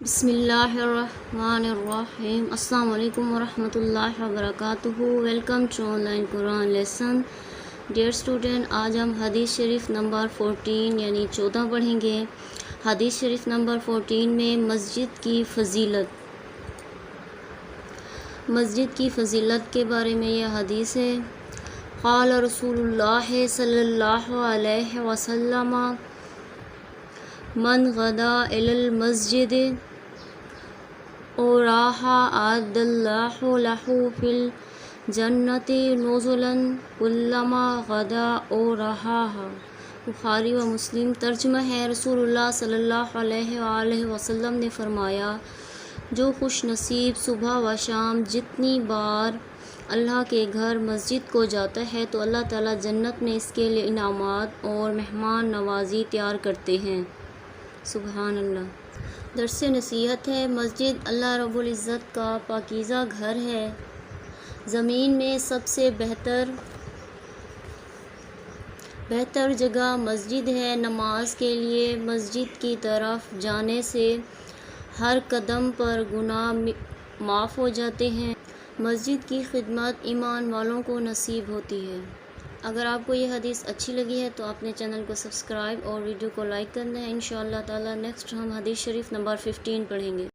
بسم اللہ الرحمن الرحیم۔ السلام علیکم ورحمۃ اللہ وبرکاتہ۔ Welcome to online Quran lesson. Dear student, آج ہم حدیث شریف نمبر 14 یعنی 14 پڑھیں گے۔ حدیث شریف نمبر 14 میں مسجد کی فضیلت کے بارے میں یہ حدیث ہے۔ قال رسول اللہ صلی اللہ علیہ وسلم من غدا الی المسجد اوراح اعد اللہ لہ فی الجنۃ نزلا کلما غدا اوراح۔ بخاری و مسلم۔ ترجمہ ہے، رسول اللہ صلی اللہ علیہ وآلہ وسلم نے فرمایا، جو خوش نصیب صبح و شام جتنی بار اللہ کے گھر مسجد کو جاتا ہے تو اللہ تعالیٰ جنت میں اس کے لیے انعامات اور مہمان نوازی تیار کرتے ہیں۔ سبحان اللہ۔ درس نصیحت ہے۔ مسجد اللہ رب العزت کا پاکیزہ گھر ہے۔ زمین میں سب سے بہتر جگہ مسجد ہے۔ نماز کے لیے مسجد کی طرف جانے سے ہر قدم پر گناہ معاف ہو جاتے ہیں۔ مسجد کی خدمت ایمان والوں کو نصیب ہوتی ہے۔ اگر آپ کو یہ حدیث اچھی لگی ہے تو اپنے چینل کو سبسکرائب اور ویڈیو کو لائک کرنا ہے۔ انشاءاللہ تعالی نیکسٹ ہم حدیث شریف نمبر 15 پڑھیں گے۔